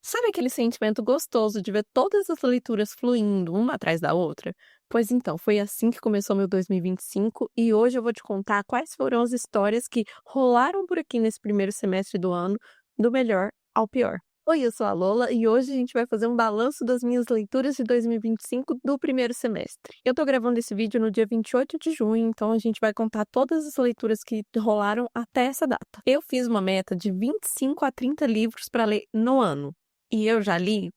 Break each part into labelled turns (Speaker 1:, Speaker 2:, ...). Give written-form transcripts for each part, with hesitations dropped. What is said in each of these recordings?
Speaker 1: Sabe aquele sentimento gostoso de ver todas as leituras fluindo uma atrás da outra? Pois então, foi assim que começou meu 2025 e hoje eu vou te contar quais foram as histórias que rolaram por aqui nesse primeiro semestre do ano, do melhor ao pior. Oi, eu sou a Lola e hoje a gente vai fazer um balanço das minhas leituras de 2025 do primeiro semestre. Eu tô gravando esse vídeo no dia 28 de junho, então a gente vai contar todas as leituras que rolaram até essa data. Eu fiz uma meta de 25 a 30 livros para ler no ano. E eu já li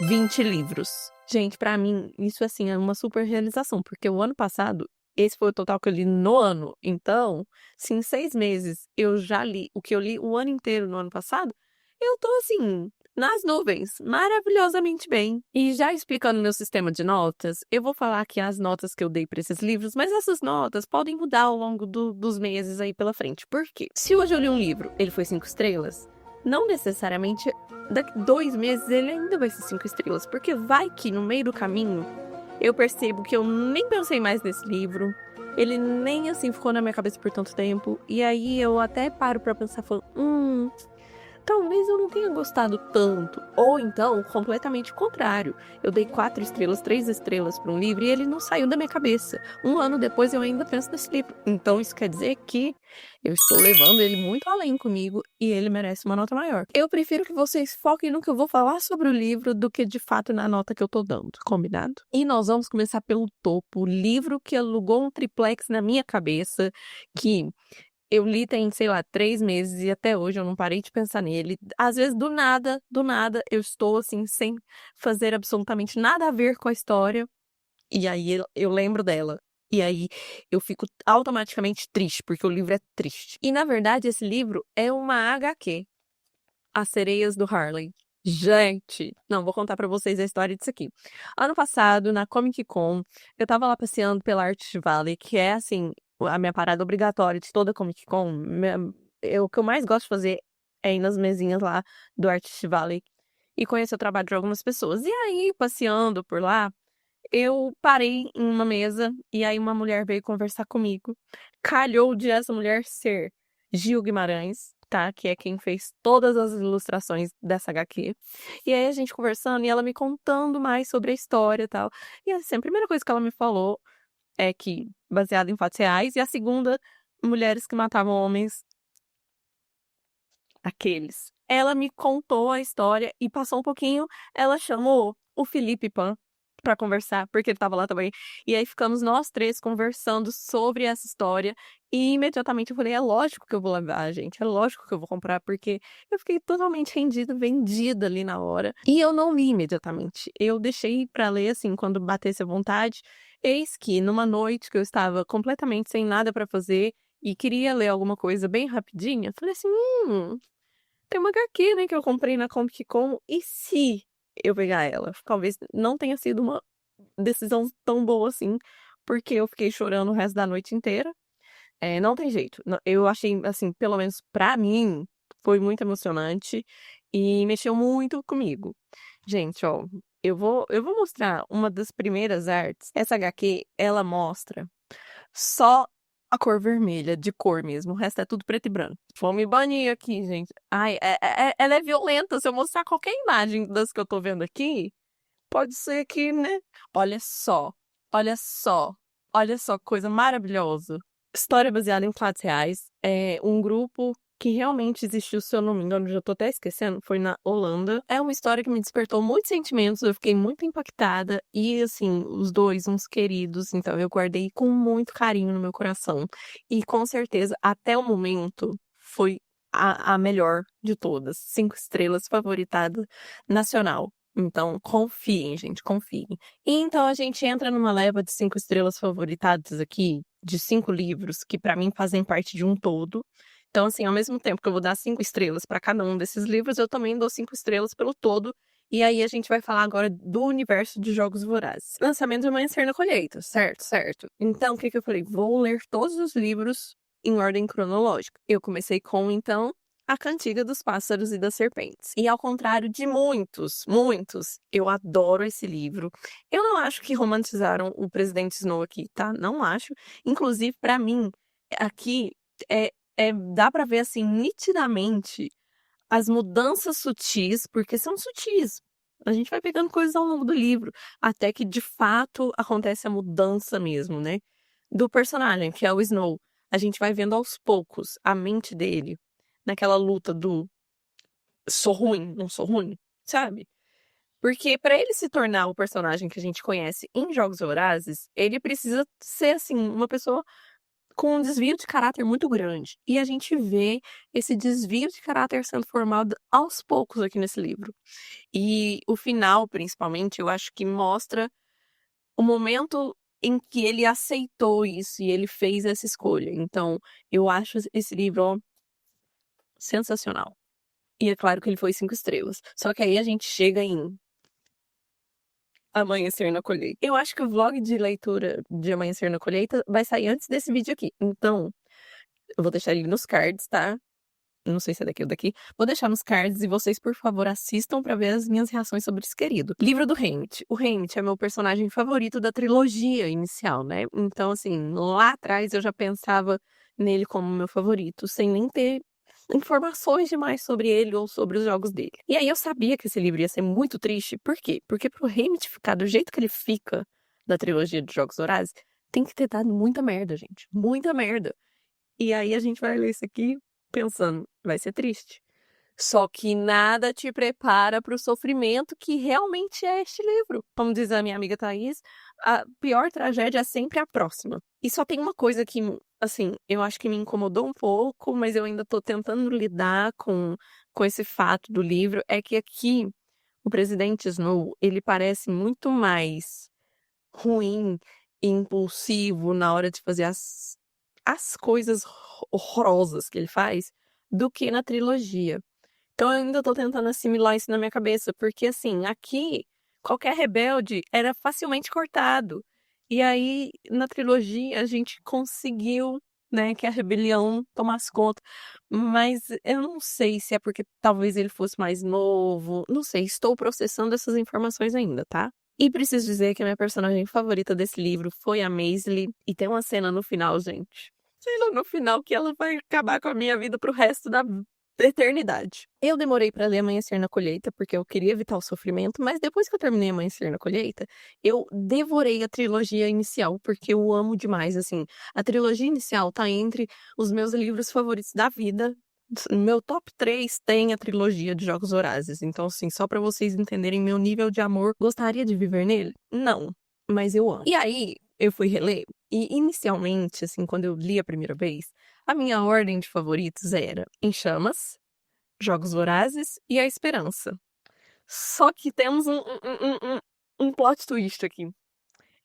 Speaker 1: 20 livros. Gente, pra mim, isso, assim, é uma super realização, porque o ano passado, esse foi o total que eu li no ano. Então, se em 6 meses eu já li o que eu li o ano inteiro no ano passado, eu tô, assim, nas nuvens, maravilhosamente bem. E já explicando meu sistema de notas, eu vou falar aqui as notas que eu dei pra esses livros, mas essas notas podem mudar ao longo dos meses aí pela frente. Por quê? Se hoje eu li um livro, ele foi 5 estrelas, não necessariamente daqui 2 meses ele ainda vai ser 5 estrelas, porque vai que no meio do caminho eu percebo que eu nem pensei mais nesse livro, ele nem assim ficou na minha cabeça por tanto tempo, e aí eu até paro pra pensar, falando, talvez eu não tenha gostado tanto. Ou então, completamente o contrário. Eu dei 4 estrelas, 3 estrelas para um livro e ele não saiu da minha cabeça. Um ano depois eu ainda penso nesse livro. Então isso quer dizer que eu estou levando ele muito além comigo e ele merece uma nota maior. Eu prefiro que vocês foquem no que eu vou falar sobre o livro do que de fato na nota que eu tô dando, combinado? E nós vamos começar pelo topo, o livro que alugou um triplex na minha cabeça, que eu li tem, sei lá, 3 meses e até hoje eu não parei de pensar nele. Às vezes, do nada, eu estou, assim, sem fazer absolutamente nada a ver com a história, e aí eu lembro dela. E aí eu fico automaticamente triste, porque o livro é triste. E, na verdade, esse livro é uma HQ, As Sereias do Harlem. Gente, não, vou contar pra vocês a história disso aqui. Ano passado, na Comic Con, eu tava lá passeando pela Artist Valley, que é, assim, a minha parada obrigatória de toda Comic Con. O que eu mais gosto de fazer é ir nas mesinhas lá do Artist Valley e conhecer o trabalho de algumas pessoas. E aí, passeando por lá, eu parei em uma mesa e aí uma mulher veio conversar comigo. Calhou de essa mulher ser Gil Guimarães, tá? Que é quem fez todas as ilustrações dessa HQ. E aí a gente conversando e ela me contando mais sobre a história e tal. E assim, a primeira coisa que ela me falou é que, baseada em fatos reais, e a segunda, mulheres que matavam homens, aqueles. Ela me contou a história e passou um pouquinho, ela chamou o Felipe Pan pra conversar, porque ele tava lá também. E aí ficamos nós três conversando sobre essa história. E imediatamente eu falei, é lógico que eu vou levar, gente. É lógico que eu vou comprar, porque eu fiquei totalmente rendida, vendida ali na hora. E eu não li imediatamente. Eu deixei pra ler, assim, quando batesse a vontade. Eis que, numa noite que eu estava completamente sem nada pra fazer e queria ler alguma coisa bem rapidinha, falei assim, tem uma HQ, né, que eu comprei na Comic Con, e se eu pegar ela? Talvez não tenha sido uma decisão tão boa assim, porque eu fiquei chorando o resto da noite inteira. Não tem jeito. Eu achei, assim, pelo menos pra mim, foi muito emocionante e mexeu muito comigo. Gente, ó, eu vou mostrar uma das primeiras artes. Essa HQ, ela mostra só a cor vermelha, de cor mesmo. O resto é tudo preto e branco. Vou me banir aqui, gente. Ai, ela é violenta. Se eu mostrar qualquer imagem das que eu tô vendo aqui, pode ser que, né? Olha só, olha só, olha só, que coisa maravilhosa. História baseada em fatos reais. É um grupo que realmente existiu, se eu não me engano, já tô até esquecendo, foi na Holanda. É uma história que me despertou muitos sentimentos, eu fiquei muito impactada. E, assim, os dois, uns queridos, então eu guardei com muito carinho no meu coração. E com certeza, até o momento, foi a melhor de todas. 5 estrelas, favoritada nacional. Então, confiem, gente, confiem. E então a gente entra numa leva de 5 estrelas favoritadas aqui, de 5 livros, que pra mim fazem parte de um todo. Então, assim, ao mesmo tempo que eu vou dar 5 estrelas pra cada um desses livros, eu também dou 5 estrelas pelo todo. E aí a gente vai falar agora do universo de Jogos Vorazes. Lançamento de Amanhecer na Colheita, certo, certo. Então, o que que eu falei? Vou ler todos os livros em ordem cronológica. Eu comecei com, então, A Cantiga dos Pássaros e das Serpentes. E ao contrário de muitos, eu adoro esse livro. Eu não acho que romantizaram o Presidente Snow aqui, tá? Não acho. Inclusive, pra mim, aqui dá pra ver assim nitidamente as mudanças sutis, porque são sutis. A gente vai pegando coisas ao longo do livro, até que de fato acontece a mudança mesmo, né? Do personagem, que é o Snow. A gente vai vendo aos poucos a mente dele, naquela luta do sou ruim, não sou ruim, sabe? Porque para ele se tornar o personagem que a gente conhece em Jogos Vorazes, ele precisa ser assim, uma pessoa com um desvio de caráter muito grande. E a gente vê esse desvio de caráter sendo formado aos poucos aqui nesse livro. E o final, principalmente, eu acho que mostra o momento em que ele aceitou isso e ele fez essa escolha. Então, eu acho esse livro ó, sensacional. E é claro que ele foi 5 estrelas. Só que aí a gente chega em Amanhecer na Colheita. Eu acho que o vlog de leitura de Amanhecer na Colheita vai sair antes desse vídeo aqui. Então, eu vou deixar ele nos cards, tá? Não sei se é daqui ou daqui. Vou deixar nos cards e vocês, por favor, assistam pra ver as minhas reações sobre esse querido. Livro do Haymitch. O Haymitch é meu personagem favorito da trilogia inicial, né? Então, assim, lá atrás eu já pensava nele como meu favorito, sem nem ter informações demais sobre ele ou sobre os jogos dele. E aí eu sabia que esse livro ia ser muito triste. Por quê? Porque pro Haymitch ficar do jeito que ele fica da trilogia de Jogos Vorazes, tem que ter dado muita merda, gente. Muita merda. E aí a gente vai ler isso aqui pensando, vai ser triste. Só que nada te prepara para o sofrimento que realmente é este livro. Como diz a minha amiga Thaís, a pior tragédia é sempre a próxima. E só tem uma coisa que, assim, eu acho que me incomodou um pouco, mas eu ainda tô tentando lidar com esse fato do livro, é que aqui o presidente Snow, ele parece muito mais ruim e impulsivo na hora de fazer as coisas horrorosas que ele faz do que na trilogia. Então eu ainda tô tentando assimilar isso na minha cabeça, porque assim, aqui qualquer rebelde era facilmente cortado. E aí na trilogia a gente conseguiu, né, que a rebelião tomasse conta. Mas eu não sei se é porque talvez ele fosse mais novo, não sei, estou processando essas informações ainda, tá? E preciso dizer que a minha personagem favorita desse livro foi a Maisie, e tem uma cena no final, gente. Cena no final que ela vai acabar com a minha vida pro resto da eternidade. Eu demorei pra ler Amanhecer na Colheita, porque eu queria evitar o sofrimento, mas depois que eu terminei Amanhecer na Colheita, eu devorei a trilogia inicial, porque eu amo demais, assim. A trilogia inicial tá entre os meus livros favoritos da vida. No meu top 3 tem a trilogia de Jogos Vorazes. Então, assim, só pra vocês entenderem meu nível de amor, gostaria de viver nele? Não, mas eu amo. E aí, eu fui reler, e inicialmente, assim, quando eu li a primeira vez, a minha ordem de favoritos era Em Chamas, Jogos Vorazes e A Esperança. Só que temos um plot twist aqui.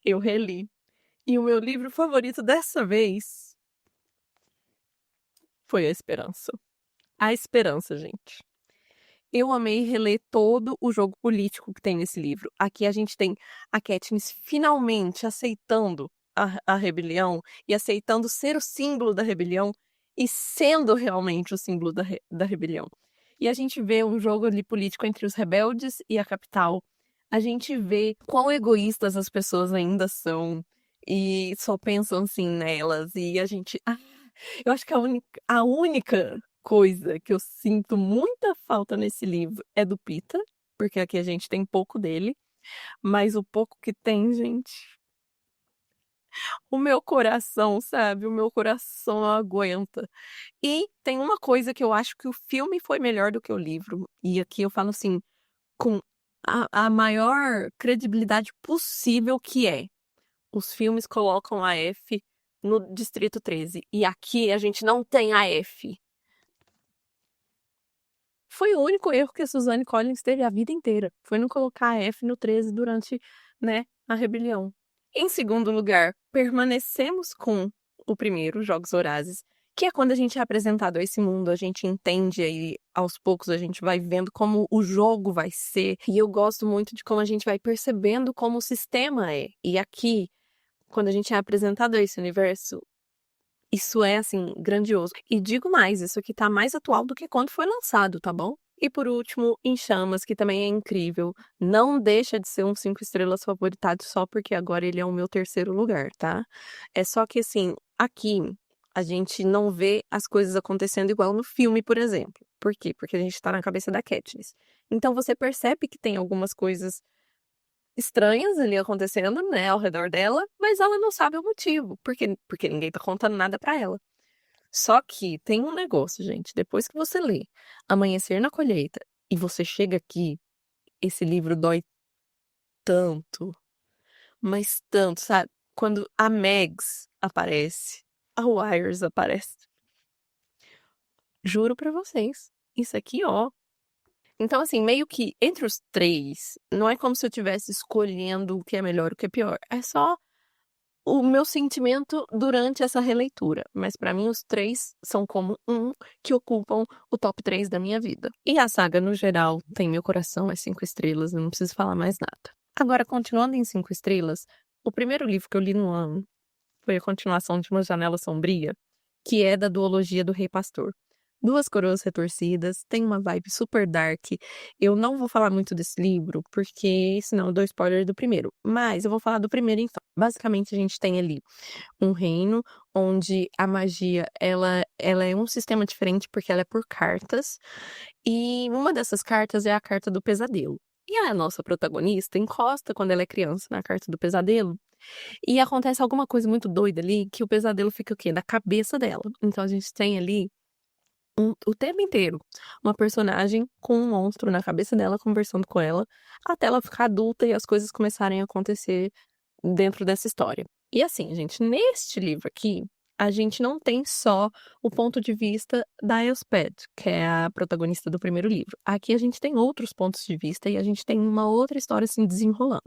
Speaker 1: Eu reli. E o meu livro favorito dessa vez foi A Esperança. A Esperança, gente. Eu amei reler todo o jogo político que tem nesse livro. Aqui a gente tem a Katniss finalmente aceitando a rebelião e aceitando ser o símbolo da rebelião e sendo realmente o símbolo da rebelião. E a gente vê um jogo ali político entre os rebeldes e a capital. A gente vê quão egoístas as pessoas ainda são e só pensam assim nelas. E a gente. Eu acho que a única coisa que eu sinto muita falta nesse livro é do Pita, porque aqui a gente tem pouco dele, mas o pouco que tem, gente, o meu coração, sabe? O meu coração não aguenta. E tem uma coisa que eu acho que o filme foi melhor do que o livro, e aqui eu falo assim, com a maior credibilidade possível que é. Os filmes colocam a F no Distrito 13, e aqui a gente não tem a F. Foi o único erro que a Suzanne Collins teve a vida inteira. Foi não colocar a F no 13 durante, né, a rebelião. Em segundo lugar, permanecemos com o primeiro, Jogos Vorazes, que é quando a gente é apresentado a esse mundo, a gente entende aí, aos poucos a gente vai vendo como o jogo vai ser. E eu gosto muito de como a gente vai percebendo como o sistema é. E aqui, quando a gente é apresentado a esse universo, isso é, assim, grandioso. E digo mais, isso aqui tá mais atual do que quando foi lançado, tá bom? E por último, Em Chamas, que também é incrível. Não deixa de ser um 5 estrelas favoritado só porque agora ele é o meu terceiro lugar, tá? É só que, assim, aqui A gente não vê as coisas acontecendo igual no filme, por exemplo. Por quê? Porque a gente tá na cabeça da Katniss. Então você percebe que tem algumas coisas estranhas ali acontecendo, né, ao redor dela, mas ela não sabe o motivo, porque ninguém tá contando nada pra ela. Só que tem um negócio, gente, depois que você lê Amanhecer na Colheita e você chega aqui, esse livro dói tanto, mas tanto, sabe? Quando a Megs aparece, a Wires aparece. Juro pra vocês, isso aqui, ó. Então, assim, meio que entre os três, não é como se eu estivesse escolhendo o que é melhor e o que é pior. É só o meu sentimento durante essa releitura. Mas pra mim, os três são como um que ocupam o top 3 da minha vida. E a saga, no geral, tem meu coração, é 5 estrelas, eu não preciso falar mais nada. Agora, continuando em 5 estrelas, o primeiro livro que eu li no ano foi a continuação de Uma Janela Sombria, que é da duologia do Rei Pastor. Duas Coroas Retorcidas, tem uma vibe super dark. Eu não vou falar muito desse livro, porque senão eu dou spoiler do primeiro. Mas eu vou falar do primeiro então. Basicamente, a gente tem ali um reino onde a magia, ela é um sistema diferente porque ela é por cartas. E uma dessas cartas é a carta do pesadelo. E a nossa protagonista encosta quando ela é criança na carta do pesadelo. E acontece alguma coisa muito doida ali, que o pesadelo fica o quê? Na cabeça dela. Então a gente tem ali o tempo inteiro uma personagem com um monstro na cabeça dela, conversando com ela, até ela ficar adulta e as coisas começarem a acontecer dentro dessa história. E assim, gente, neste livro aqui, a gente não tem só o ponto de vista da Elspeth, que é a protagonista do primeiro livro. Aqui a gente tem outros pontos de vista e a gente tem uma outra história se desenrolando.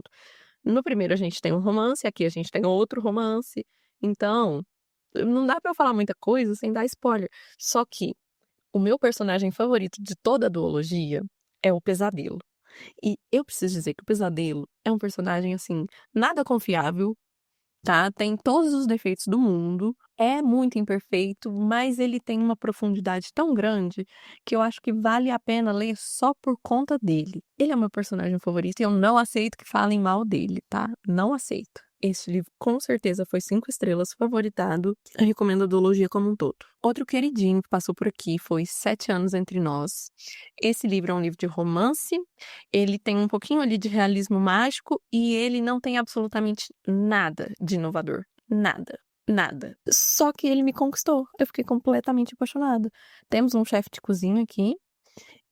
Speaker 1: No primeiro a gente tem um romance, aqui a gente tem outro romance. Então, não dá pra eu falar muita coisa sem dar spoiler. Só que o meu personagem favorito de toda a duologia é o Pesadelo. E eu preciso dizer que o Pesadelo é um personagem, assim, nada confiável, tá? Tem todos os defeitos do mundo, é muito imperfeito, mas ele tem uma profundidade tão grande que eu acho que vale a pena ler só por conta dele. Ele é meu personagem favorito e eu não aceito que falem mal dele, tá? Não aceito. Esse livro com certeza foi 5 estrelas, favoritado. Eu recomendo a duologia como um todo. Outro queridinho que passou por aqui foi Sete Anos Entre Nós. Esse livro é um livro de romance, ele tem um pouquinho ali de realismo mágico e ele não tem absolutamente nada de inovador. Nada. Nada. Só que ele me conquistou. Eu fiquei completamente apaixonada. Temos um chefe de cozinha aqui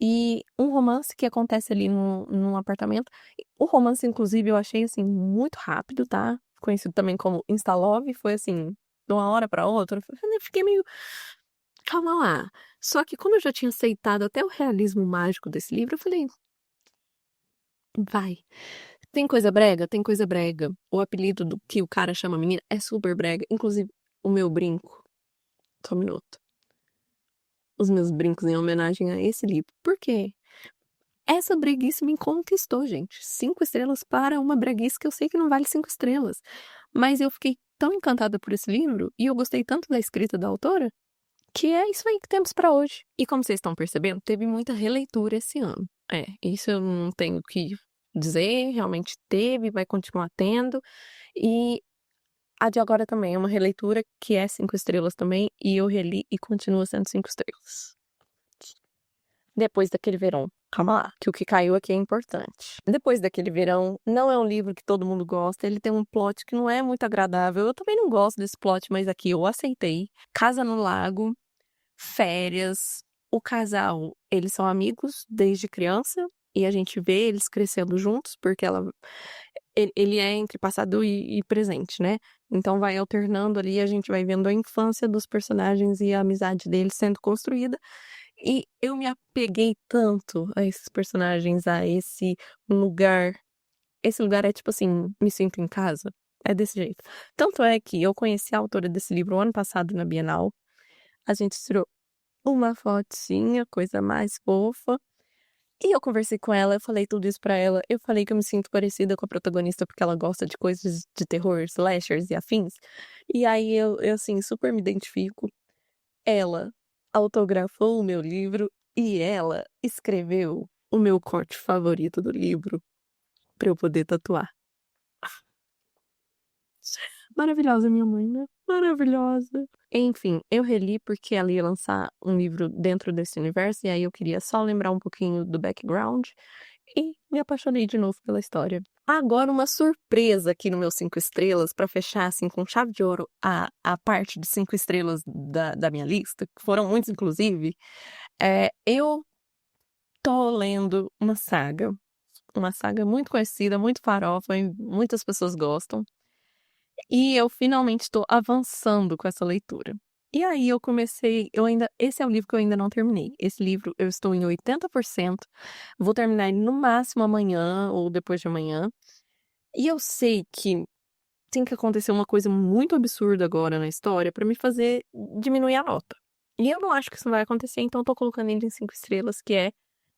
Speaker 1: e um romance que acontece ali num apartamento. O romance, inclusive, eu achei, assim, muito rápido, tá? Conhecido também como Instalove. Foi, assim, de uma hora pra outra. Eu fiquei meio... Calma lá. Só que como eu já tinha aceitado até o realismo mágico desse livro, eu falei... Vai. Tem coisa brega? Tem coisa brega. O apelido do que o cara chama a menina é super brega. Inclusive, o meu brinco. Só um minuto. Os meus brincos em homenagem a esse livro. Por quê? Essa breguice me conquistou, gente. 5 estrelas para uma breguice que eu sei que não vale 5 estrelas. Mas eu fiquei tão encantada por esse livro e eu gostei tanto da escrita da autora que é isso aí que temos para hoje. E como vocês estão percebendo, teve muita releitura esse ano. Isso eu não tenho o que dizer, realmente teve, vai continuar tendo. E a de agora também é uma releitura que é 5 estrelas também, e eu reli e continua sendo 5 estrelas. Depois daquele verão. Calma lá, que o que caiu aqui é importante. Depois daquele verão, não é um livro que todo mundo gosta, ele tem um plot que não é muito agradável. Eu também não gosto desse plot, mas aqui eu aceitei. Casa no Lago, férias. O casal, eles são amigos desde criança e a gente vê eles crescendo juntos, porque ele é entre passado e presente, né? Então vai alternando ali, a gente vai vendo a infância dos personagens e a amizade deles sendo construída. E eu me apeguei tanto a esses personagens, a esse lugar. Esse lugar é tipo assim, me sinto em casa. É desse jeito. Tanto é que eu conheci a autora desse livro o ano passado na Bienal. A gente tirou uma fotinha, coisa mais fofa. E eu conversei com ela, eu falei tudo isso pra ela. Eu falei que eu me sinto parecida com a protagonista porque ela gosta de coisas de terror, slashers e afins. E aí eu assim, super me identifico. Ela autografou o meu livro e ela escreveu o meu corte favorito do livro pra eu poder tatuar. Maravilhosa minha mãe, né? Maravilhosa. Enfim, eu reli porque ela ia lançar um livro dentro desse universo, e aí eu queria só lembrar um pouquinho do background e me apaixonei de novo pela história. Agora, uma surpresa aqui no meu 5 estrelas, pra fechar assim com chave de ouro a parte de 5 estrelas da minha lista, que foram muitos, inclusive. Eu tô lendo uma saga muito conhecida, muito farofa, e muitas pessoas gostam. E eu finalmente estou avançando com essa leitura. E aí esse é o livro que eu ainda não terminei. Esse livro eu estou em 80%, vou terminar ele no máximo amanhã ou depois de amanhã. E eu sei que tem que acontecer uma coisa muito absurda agora na história pra me fazer diminuir a nota. E eu não acho que isso vai acontecer, então eu tô colocando ele em 5 estrelas, que é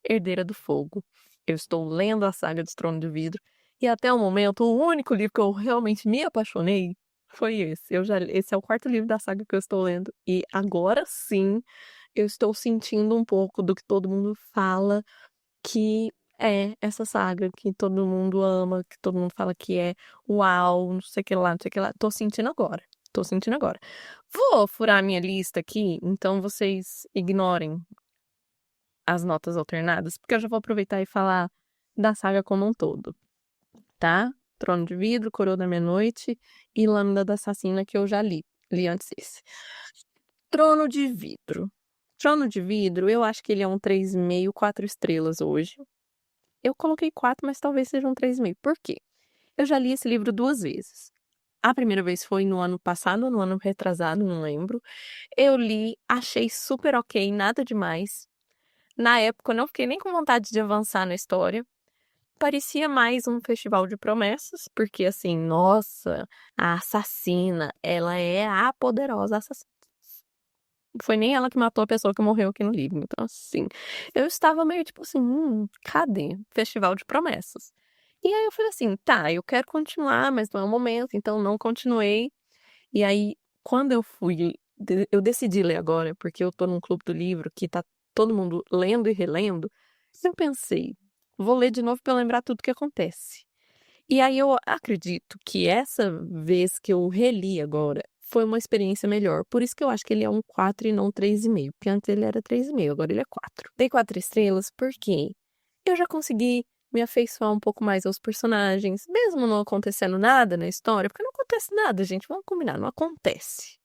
Speaker 1: Herdeira do Fogo. Eu estou lendo a saga dos Tronos de Vidro e até o momento o único livro que eu realmente me apaixonei foi esse. Esse é o 4º livro da saga que eu estou lendo e agora sim eu estou sentindo um pouco do que todo mundo fala que é essa saga que todo mundo ama, que todo mundo fala que é uau, não sei o que lá, não sei o que lá. Tô sentindo agora. Tô sentindo agora. Vou furar a minha lista aqui, então vocês ignorem as notas alternadas, porque eu já vou aproveitar e falar da saga como um todo, tá? Trono de Vidro, Coroa da Meia-Noite e Lâmina da Assassina, que eu já li. Li antes esse. Trono de Vidro. Trono de Vidro, eu acho que ele é um 3,5, 4 estrelas hoje. Eu coloquei 4, mas talvez seja um 3,5. Por quê? Eu já li esse livro 2 vezes. A primeira vez foi no ano passado ou no ano retrasado, não lembro. Eu li, achei super ok, nada demais. Na época, eu não fiquei nem com vontade de avançar na história. Parecia mais um festival de promessas, porque assim, nossa, a assassina, ela é a poderosa assassina. Não foi nem ela que matou a pessoa que morreu aqui no livro. Então, assim, eu estava meio tipo assim, cadê? Festival de promessas. E aí eu falei assim, tá, eu quero continuar, mas não é o momento, então não continuei. E aí, quando eu decidi ler agora, porque eu tô num clube do livro que tá todo mundo lendo e relendo, eu pensei, vou ler de novo pra eu lembrar tudo que acontece. E aí eu acredito que essa vez que eu reli agora foi uma experiência melhor. Por isso que eu acho que ele é um 4 e não 3,5. Porque antes ele era 3,5, agora ele é 4. Dei 4 estrelas porque eu já consegui me afeiçoar um pouco mais aos personagens, mesmo não acontecendo nada na história, porque não acontece nada, gente, vamos combinar, não acontece.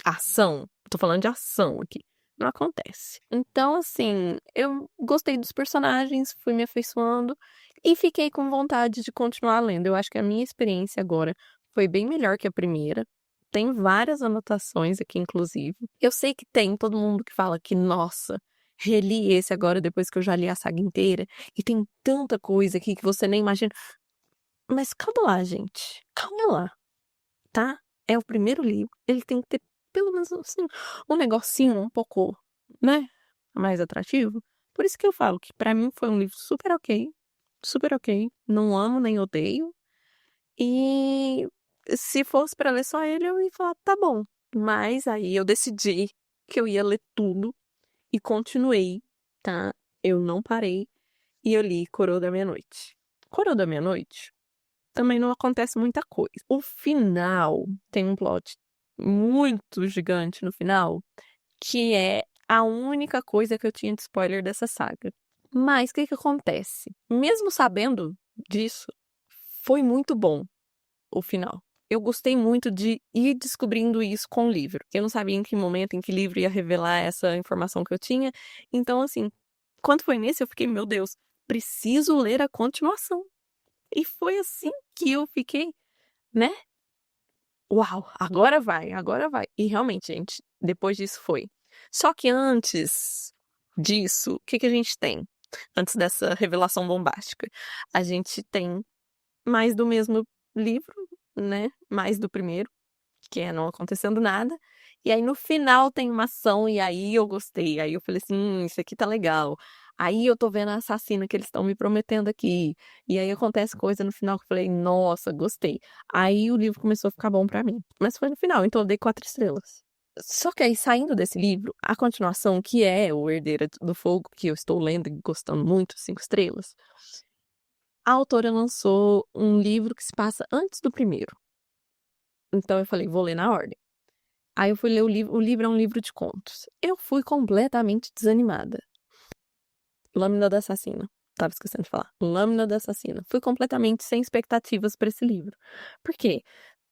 Speaker 1: Ação, tô falando de ação aqui. Não acontece. Então, assim, eu gostei dos personagens, fui me afeiçoando e fiquei com vontade de continuar lendo. Eu acho que a minha experiência agora foi bem melhor que a primeira. Tem várias anotações aqui, inclusive. Eu sei que tem todo mundo que fala que, nossa, reli esse agora depois que eu já li a saga inteira e tem tanta coisa aqui que você nem imagina. Mas calma lá, gente. Calma lá, tá? É o primeiro livro, ele tem que ter pelo menos assim, um negocinho um pouco, né, mais atrativo. Por isso que eu falo que pra mim foi um livro super ok, super ok. Não amo nem odeio. E se fosse pra ler só ele, eu ia falar, tá bom. Mas aí eu decidi que eu ia ler tudo e continuei, tá? Eu não parei e eu li Coroa da Meia-Noite. Coroa da Meia-Noite também não acontece muita coisa. O final tem um plot muito gigante no final, que é a única coisa que eu tinha de spoiler dessa saga. Mas o que que acontece? Mesmo sabendo disso, foi muito bom o final. Eu gostei muito de ir descobrindo isso com o livro. Eu não sabia em que momento, em que livro ia revelar essa informação que eu tinha. Então, assim, quando foi nesse, eu fiquei, meu Deus, preciso ler a continuação. E foi assim que eu fiquei, né? Uau, agora vai, agora vai. E realmente, gente, depois disso foi. Só que antes disso, o que que a gente tem? Antes dessa revelação bombástica, a gente tem mais do mesmo livro, né? Mais do primeiro, que é não acontecendo nada. E aí no final tem uma ação e aí eu gostei. Aí eu falei assim, isso aqui tá legal. Aí eu tô vendo a assassina que eles estão me prometendo aqui. E aí acontece coisa no final que eu falei, nossa, gostei. Aí o livro começou a ficar bom pra mim. Mas foi no final, então eu dei 4 estrelas. Só que aí, saindo desse livro, a continuação, que é o Herdeira do Fogo, que eu estou lendo e gostando muito, 5 estrelas, a autora lançou um livro que se passa antes do primeiro. Então eu falei, vou ler na ordem. Aí eu fui ler o livro é um livro de contos. Eu fui completamente desanimada. Lâmina da Assassina. Tava esquecendo de falar. Lâmina da Assassina. Fui completamente sem expectativas pra esse livro. Por quê?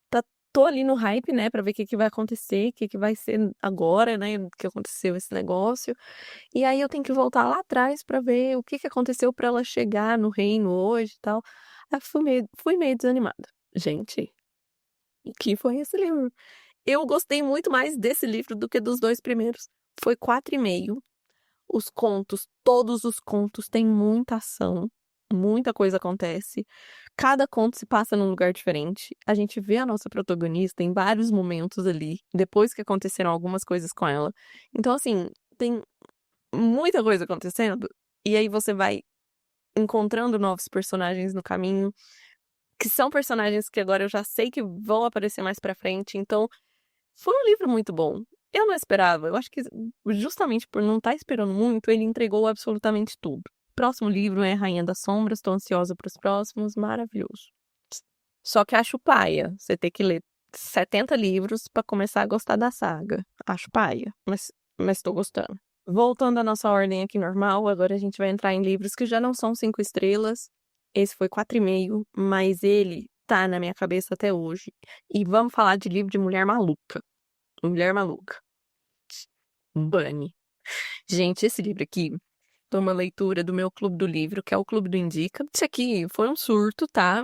Speaker 1: Tá, tô ali no hype, né, pra ver o que que vai acontecer, o que que vai ser agora, né, que aconteceu esse negócio. E aí eu tenho que voltar lá atrás pra ver o que que aconteceu pra ela chegar no reino hoje e tal. Aí fui meio desanimada. Gente, o que foi esse livro? Eu gostei muito mais desse livro do que dos dois primeiros. Foi 4,5. Os contos, todos os contos têm muita ação, muita coisa acontece. Cada conto se passa num lugar diferente. A gente vê a nossa protagonista em vários momentos ali, depois que aconteceram algumas coisas com ela. Então, assim, tem muita coisa acontecendo. E aí você vai encontrando novos personagens no caminho, que são personagens que agora eu já sei que vão aparecer mais pra frente. Então, foi um livro muito bom. Eu não esperava. Eu acho que justamente por não estar esperando muito, ele entregou absolutamente tudo. Próximo livro é Rainha das Sombras. Estou ansiosa para os próximos. Maravilhoso. Só que acho paia. Você ter que ler 70 livros para começar a gostar da saga. Acho paia. Mas estou gostando. Voltando à nossa ordem aqui normal, agora a gente vai entrar em livros que já não são 5 estrelas. Esse foi 4,5, mas ele tá na minha cabeça até hoje. E vamos falar de livro de mulher maluca. Mulher Maluca. Bunny. Gente, esse livro aqui foi uma leitura do meu clube do livro, que é o Clube do Indica. Isso aqui foi um surto, tá?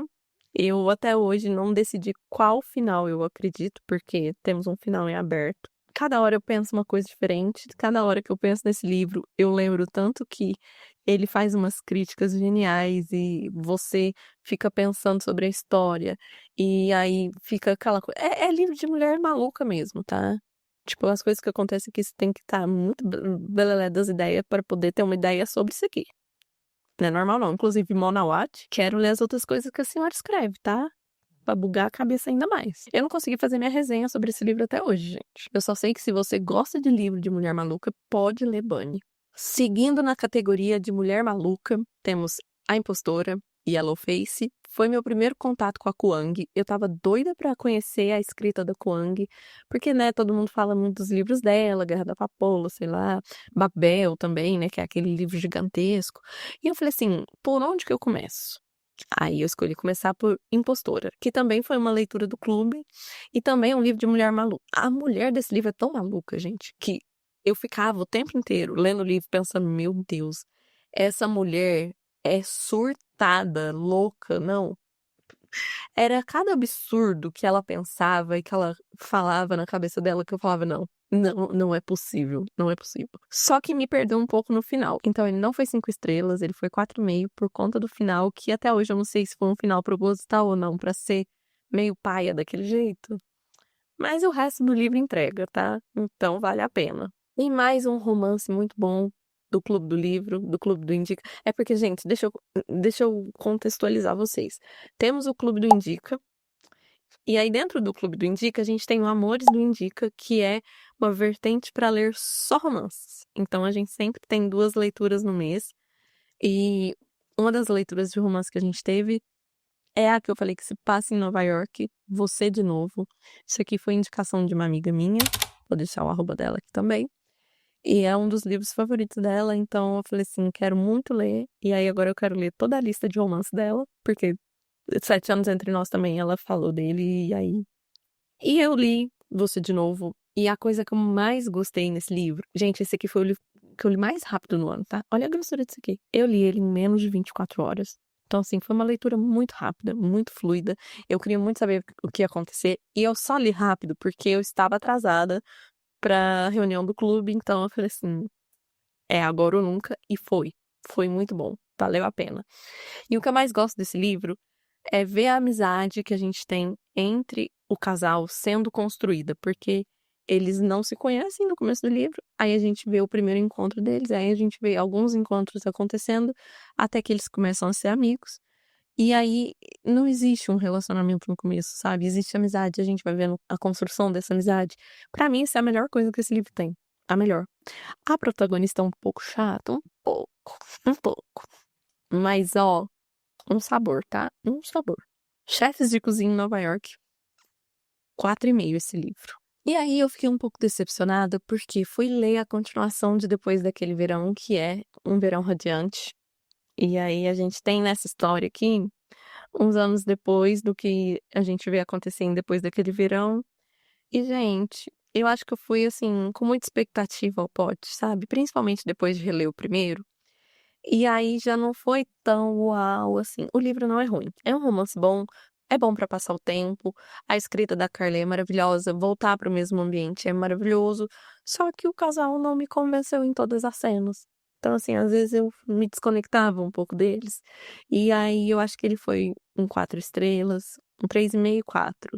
Speaker 1: Eu até hoje não decidi qual final eu acredito, porque temos um final em aberto. Cada hora eu penso uma coisa diferente. Cada hora que eu penso nesse livro, eu lembro tanto que ele faz umas críticas geniais e você fica pensando sobre a história. E aí fica aquela coisa. É livro de mulher maluca mesmo, tá? Tipo, as coisas que acontecem aqui, você tem que estar muito belelé das ideias para poder ter uma ideia sobre isso aqui. Não é normal, não. Inclusive, Mona Watt, quero ler as outras coisas que a senhora escreve, tá? Pra bugar a cabeça ainda mais. Eu não consegui fazer minha resenha sobre esse livro até hoje, gente. Eu só sei que se você gosta de livro de mulher maluca, pode ler Bunny. Seguindo na categoria de mulher maluca, temos A Impostora, Yellowface. Foi meu primeiro contato com a Kuang. Eu tava doida pra conhecer a escrita da Kuang, porque, né, todo mundo fala muito dos livros dela, Guerra da Papoula, sei lá, Babel também, né, que é aquele livro gigantesco. E eu falei assim, por onde que eu começo? Aí eu escolhi começar por Impostora, que também foi uma leitura do clube e também é um livro de mulher maluca. A mulher desse livro é tão maluca, gente, que eu ficava o tempo inteiro lendo o livro pensando, meu Deus, essa mulher é surtada, louca, não. Era cada absurdo que ela pensava e que ela falava na cabeça dela que eu falava, não. Não, não é possível, não é possível. Só que me perdeu um pouco no final. Então ele não foi 5 estrelas, ele foi 4,5 por conta do final, que até hoje eu não sei se foi um final proposital ou não, pra ser meio paia daquele jeito. Mas o resto do livro entrega, tá? Então vale a pena. E mais um romance muito bom do Clube do Livro, do Clube do Indica. É porque, gente, deixa eu contextualizar vocês. Temos o Clube do Indica, e aí dentro do Clube do Indica, a gente tem o Amores do Indica, que é uma vertente para ler só romances. Então a gente sempre tem 2 leituras no mês. E uma das leituras de romance que a gente teve é a que eu falei que se passa em Nova York, Você de Novo. Isso aqui foi indicação de uma amiga minha. Vou deixar o arroba dela aqui também. E é um dos livros favoritos dela, então eu falei assim, quero muito ler. E aí agora eu quero ler toda a lista de romance dela, porque 7 anos entre nós também ela falou dele, e aí. E eu li Você de Novo. E a coisa que eu mais gostei nesse livro. Gente, esse aqui foi o livro que eu li mais rápido no ano, tá? Olha a grossura disso aqui. Eu li ele em menos de 24 horas. Então, assim, foi uma leitura muito rápida, muito fluida. Eu queria muito saber o que ia acontecer. E eu só li rápido porque eu estava atrasada pra reunião do clube. Então, eu falei assim: é agora ou nunca. E foi. Foi muito bom. Valeu a pena. E o que eu mais gosto desse livro é ver a amizade que a gente tem entre o casal sendo construída, porque eles não se conhecem no começo do livro, aí a gente vê o primeiro encontro deles, aí a gente vê alguns encontros acontecendo, até que eles começam a ser amigos, e aí não existe um relacionamento no começo, sabe? Existe amizade, a gente vai vendo a construção dessa amizade. Pra mim, isso é a melhor coisa que esse livro tem. A melhor. A protagonista é um pouco chata, um pouco. Mas, ó, um sabor, tá? Um sabor. Chefes de Cozinha em Nova York. 4,5 esse livro. E aí eu fiquei um pouco decepcionada, porque fui ler a continuação de Depois daquele Verão, que é Um Verão Radiante. E aí a gente tem nessa história aqui, uns anos depois do que a gente vê acontecendo depois daquele verão. E, gente, eu acho que eu fui, assim, com muita expectativa ao pote, sabe? Principalmente depois de reler o primeiro. E aí já não foi tão uau, assim. O livro não é ruim. É um romance bom, é bom pra passar o tempo. A escrita da Carly é maravilhosa, voltar para o mesmo ambiente é maravilhoso. Só que o casal não me convenceu em todas as cenas. Então, assim, às vezes eu me desconectava um pouco deles. E aí eu acho que ele foi um 4 estrelas, um 3,5, 4.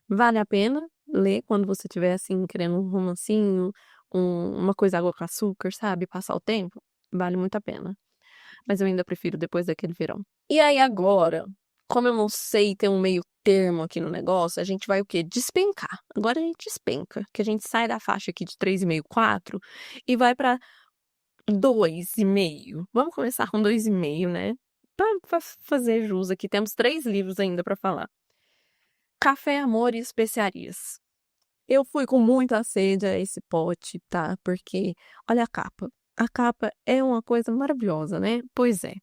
Speaker 1: Vale a pena ler quando você estiver, assim, querendo um romancinho, uma coisa água com açúcar, sabe? Passar o tempo. Vale muito a pena. Mas eu ainda prefiro Depois daquele verão. E aí agora, como eu não sei ter um meio termo aqui no negócio, a gente vai o quê? Despencar. Agora a gente despenca, que a gente sai da faixa aqui de 3,5, 4 e vai pra 2,5. Vamos começar com 2,5, né? Pra fazer jus aqui, temos 3 livros ainda pra falar. Café, Amor e Especiarias. Eu fui com muita sede a esse pote, tá? Porque, olha a capa. A capa é uma coisa maravilhosa, né? Pois é.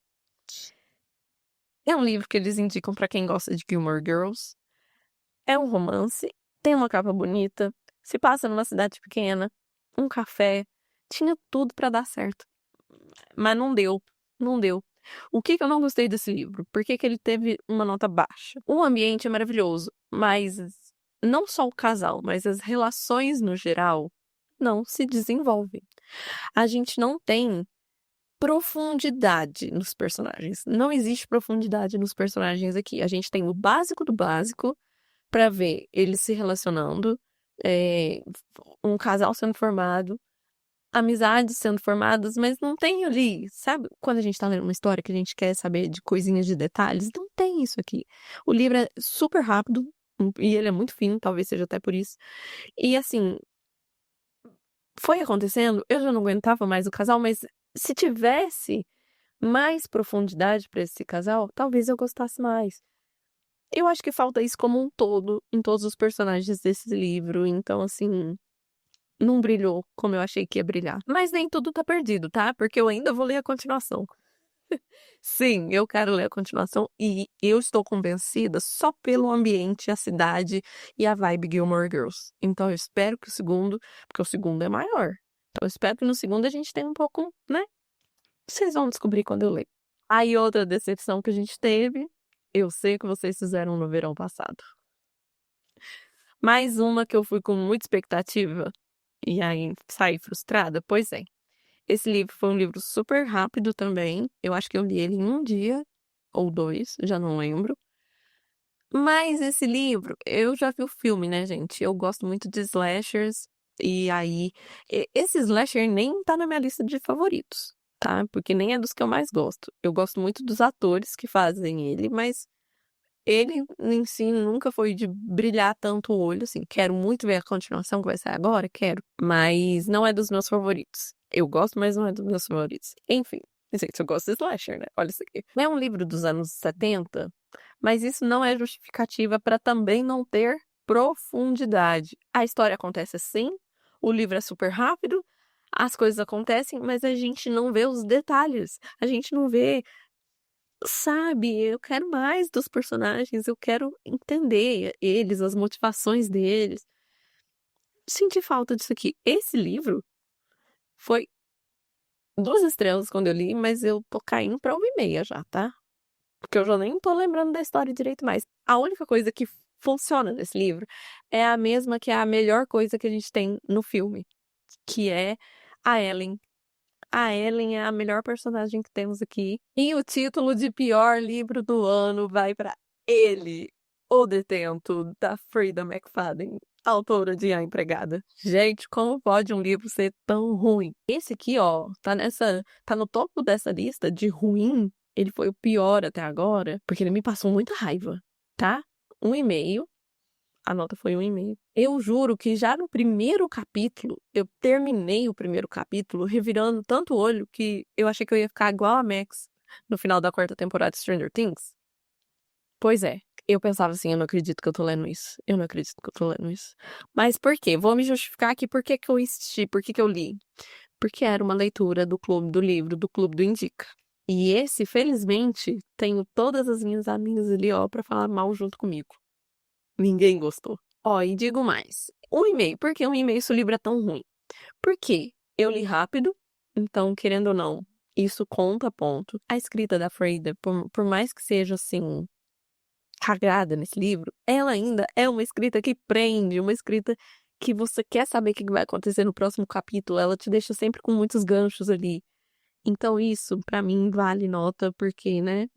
Speaker 1: É um livro que eles indicam pra quem gosta de Gilmore Girls. É um romance, tem uma capa bonita, se passa numa cidade pequena, um café. Tinha tudo pra dar certo. Mas não deu. Não deu. O que eu não gostei desse livro? Por que ele teve uma nota baixa? O ambiente é maravilhoso, mas não só o casal, mas as relações no geral não se desenvolvem. A gente não tem profundidade nos personagens. Não existe profundidade nos personagens aqui. A gente tem o básico do básico pra ver eles se relacionando, é, um casal sendo formado, amizades sendo formadas, mas não tem ali, sabe? Quando a gente tá lendo uma história que a gente quer saber de coisinhas de detalhes, não tem isso aqui. O livro é super rápido e ele é muito fino, talvez seja até por isso. E assim, foi acontecendo, eu já não aguentava mais o casal, mas se tivesse mais profundidade pra esse casal, talvez eu gostasse mais. Eu acho que falta isso como um todo em todos os personagens desse livro, então assim, não brilhou como eu achei que ia brilhar. Mas nem tudo tá perdido, tá? Porque eu ainda vou ler a continuação. Sim, eu quero ler a continuação e eu estou convencida só pelo ambiente, a cidade e a vibe Gilmore Girls. Então eu espero que o segundo, porque o segundo é maior. Então eu espero que no segundo a gente tenha um pouco, né? Vocês vão descobrir quando eu ler. Aí outra decepção que a gente teve, eu sei que vocês fizeram no verão passado. Mais uma que eu fui com muita expectativa e aí saí frustrada, pois é. Esse livro foi um livro super rápido também. Eu acho que eu li ele em um dia ou 2, já não lembro. Mas esse livro, eu já vi o filme, né, gente? Eu gosto muito de slashers. E aí, esse slasher nem tá na minha lista de favoritos, tá? Porque nem é dos que eu mais gosto. Eu gosto muito dos atores que fazem ele, mas ele em si nunca foi de brilhar tanto o olho, assim. Quero muito ver a continuação que vai sair agora, quero. Mas não é dos meus favoritos. Eu gosto, mas não é dos meus favoritos. Enfim, gente, eu gosto de slasher, né? Olha isso aqui. É um livro dos anos 70, mas isso não é justificativa para também não ter profundidade. A história acontece assim, o livro é super rápido, as coisas acontecem, mas a gente não vê os detalhes. A gente não vê, sabe? Eu quero mais dos personagens, eu quero entender eles, as motivações deles. Senti falta disso aqui. Esse livro foi 2 estrelas quando eu li, mas eu tô caindo pra 1,5 já, tá? Porque eu já nem tô lembrando da história direito mais. A única coisa que funciona nesse livro é a mesma que é a melhor coisa que a gente tem no filme, que é a Ellen. A Ellen é a melhor personagem que temos aqui. E o título de pior livro do ano vai pra ele, O Detento, da Frida McFadden, autora de A Empregada. Gente, como pode um livro ser tão ruim? Esse aqui, ó, tá no topo dessa lista de ruim. Ele foi o pior até agora, porque ele me passou muita raiva, tá? 1,5. A nota foi 1,5. Eu juro que já no primeiro capítulo, eu terminei o primeiro capítulo revirando tanto o olho que eu achei que eu ia ficar igual a Max no final da 4ª temporada de Stranger Things. Pois é, Eu pensava assim: "Eu não acredito que eu tô lendo isso, eu não acredito que eu tô lendo isso". Mas por quê? Vou me justificar aqui por que que eu insisti, por que que eu li. Porque era uma leitura do clube do livro, do clube do Indica. E esse, felizmente, tenho todas as minhas amigas ali, ó, pra falar mal junto comigo. Ninguém gostou. Ó, e digo mais, um e-mail, por que um e-mail se o livro é tão ruim? Porque eu li rápido, então, querendo ou não, isso conta ponto. A escrita da Freida, por mais que seja, assim, cagada nesse livro, ela ainda é uma escrita que prende, uma escrita que você quer saber o que vai acontecer no próximo capítulo, ela te deixa sempre com muitos ganchos ali. Então isso, pra mim, vale nota, porque, né,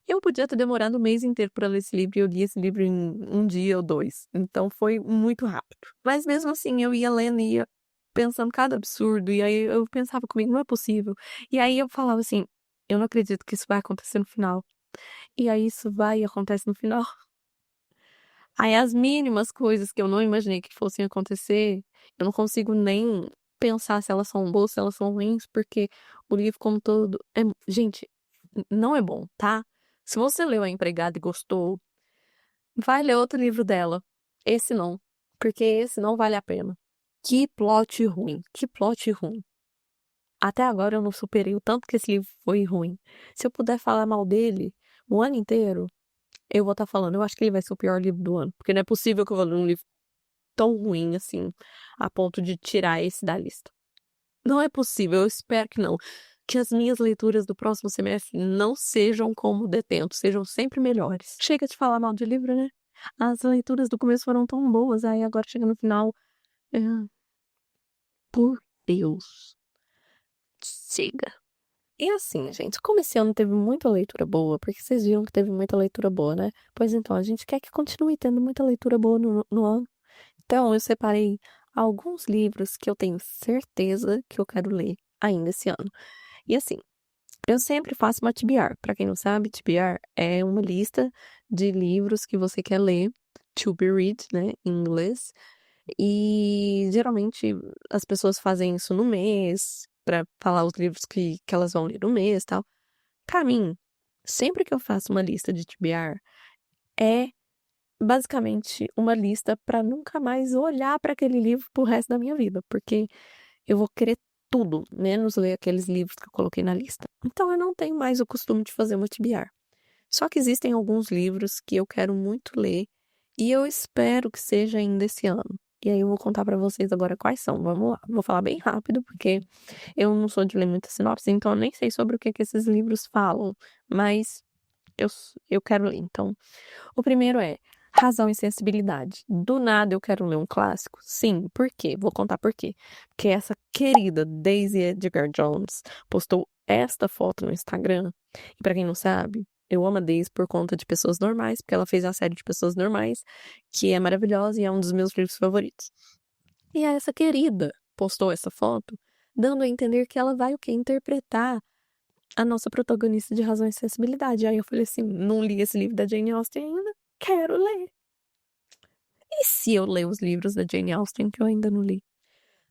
Speaker 1: eu podia ter demorado um mês inteiro pra ler esse livro e eu li esse livro em um dia ou 2, então foi muito rápido. Mas mesmo assim eu ia lendo e ia pensando cada absurdo, e aí eu pensava comigo: "Não é possível". E aí eu falava assim: "Eu não acredito que isso vai acontecer no final". E aí isso vai e acontece no final. Aí as mínimas coisas que eu não imaginei que fossem acontecer, eu não consigo nem pensar se elas são boas, se elas são ruins, porque o livro como todo gente, não é bom, tá. Se você leu A Empregada e gostou, vai ler outro livro dela. Esse não, porque esse não vale a pena. Que plot ruim, que plot ruim. Até agora eu não superei o tanto que esse livro foi ruim. Se eu puder falar mal dele o ano inteiro, eu vou estar falando. Eu acho que ele vai ser o pior livro do ano, porque não é possível que eu vou ler um livro tão ruim assim, a ponto de tirar esse da lista. Não é possível, eu espero que não. Que as minhas leituras do próximo semestre não sejam como Detento, sejam sempre melhores. Chega de falar mal de livro, né? As leituras do começo foram tão boas, aí agora chega no final. é, Por Deus, chega. E assim, gente, como esse ano teve muita leitura boa, porque vocês viram que teve muita leitura boa, né? Pois então, a gente quer que continue tendo muita leitura boa no ano. Então, eu separei alguns livros que eu tenho certeza que eu quero ler ainda esse ano. E assim, eu sempre faço uma TBR. Para quem não sabe, TBR é uma lista de livros que você quer ler, to be read, né, em inglês. E geralmente as pessoas fazem isso no mês, para falar os livros que elas vão ler no mês e tal. Pra mim, sempre que eu faço uma lista de TBR, é basicamente uma lista para nunca mais olhar para aquele livro pro resto da minha vida, porque eu vou querer tudo, menos ler aqueles livros que eu coloquei na lista. Então eu não tenho mais o costume de fazer uma TBR. Só que existem alguns livros que eu quero muito ler e eu espero que seja ainda esse ano. E aí eu vou contar para vocês agora quais são. Vamos lá. Vou falar bem rápido, porque eu não sou de ler muita sinopse, então eu nem sei sobre o que esses livros falam, mas eu quero ler. Então, o primeiro é Razão e Sensibilidade. Do nada eu quero ler um clássico? Sim, por quê? Vou contar por quê. Porque essa querida Daisy Edgar Jones postou esta foto no Instagram. E pra quem não sabe, eu amo a Daisy por conta de Pessoas Normais, porque ela fez a série de Pessoas Normais, que é maravilhosa e é um dos meus livros favoritos. E essa querida postou essa foto, dando a entender que ela vai o quê? Interpretar a nossa protagonista de Razão e Sensibilidade. Aí eu falei assim, não li esse livro da Jane Austen ainda, quero ler. E se eu ler os livros da Jane Austen que eu ainda não li?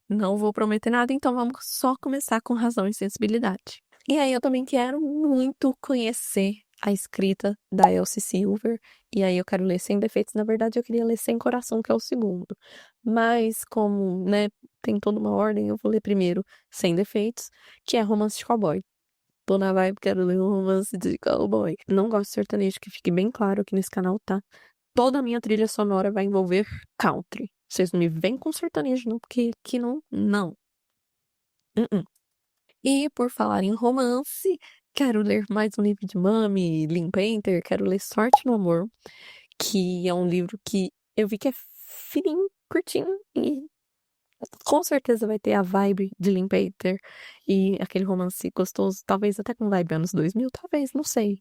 Speaker 1: Não vou prometer nada, então vamos só começar com Razão e Sensibilidade. E aí eu também quero muito conhecer a escrita da Elsie Silver, e aí eu quero ler Sem Defeitos. Na verdade, eu queria ler Sem Coração, que é o segundo. Mas como, né, tem toda uma ordem, eu vou ler primeiro Sem Defeitos, que é Romance de Cowboy. Tô na vibe, quero ler um romance de cowboy. Não gosto de sertanejo, que fique bem claro aqui nesse canal, tá? Toda a minha trilha sonora vai envolver country. Vocês não me vêm com sertanejo, não, porque aqui não. Não. Uh-uh. E por falar em romance, quero ler mais um livro de Mami, Lynn Painter. Quero ler Sorte no Amor, que é um livro que eu vi que é fininho, curtinho e com certeza vai ter a vibe de Lynn Painter e aquele romance gostoso, talvez até com vibe anos 2000, talvez, não sei.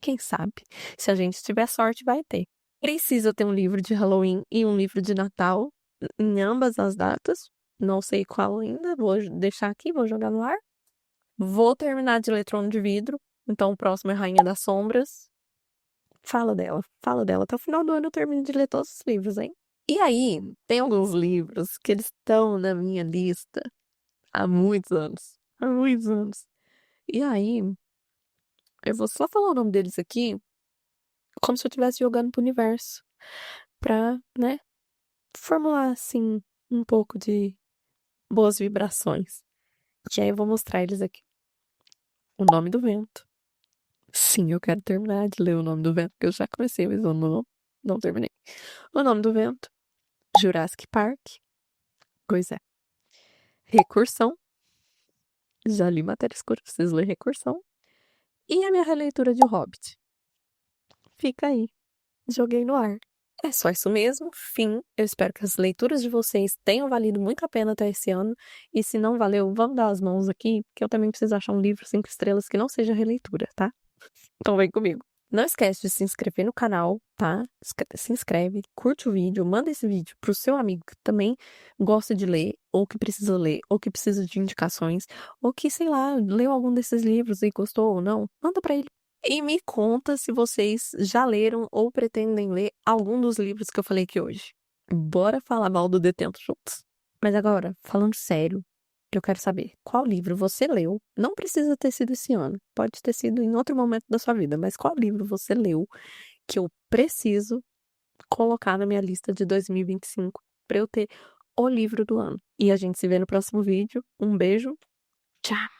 Speaker 1: Quem sabe? Se a gente tiver sorte, vai ter. Precisa ter um livro de Halloween e um livro de Natal em ambas as datas. Não sei qual ainda, vou deixar aqui, vou jogar no ar. Vou terminar de ler Trono de Vidro, então o próximo é Rainha das Sombras. Fala dela, fala dela. Até o final do ano eu termino de ler todos os livros, hein? E aí, tem alguns livros que eles estão na minha lista há muitos anos. Há muitos anos. E aí, eu vou só falar o nome deles aqui, como se eu estivesse jogando pro universo. Pra, né, formular, assim, um pouco de boas vibrações. E aí eu vou mostrar eles aqui. O Nome do Vento. Sim, eu quero terminar de ler O Nome do Vento, porque eu já comecei, mas eu não terminei. O Nome do Vento. Jurassic Park. Pois é. Recursão. Já li Matéria Escura, preciso ler Recursão. E a minha releitura de O Hobbit. Fica aí. Joguei no ar. É só isso mesmo, fim. Eu espero que as leituras de vocês tenham valido muito a pena até esse ano. E se não valeu, vamos dar as mãos aqui, porque eu também preciso achar um livro 5 estrelas que não seja releitura, tá? Então vem comigo. Não esquece de se inscrever no canal, tá? Se inscreve, curte o vídeo, manda esse vídeo pro seu amigo que também gosta de ler, ou que precisa ler, ou que precisa de indicações, ou que, sei lá, leu algum desses livros e gostou ou não. Manda pra ele. E me conta se vocês já leram ou pretendem ler algum dos livros que eu falei aqui hoje. Bora falar mal do Detento juntos. Mas agora, falando sério, eu quero saber qual livro você leu. Não precisa ter sido esse ano, pode ter sido em outro momento da sua vida, mas qual livro você leu que eu preciso colocar na minha lista de 2025 para eu ter o livro do ano. E a gente se vê no próximo vídeo. Um beijo. Tchau!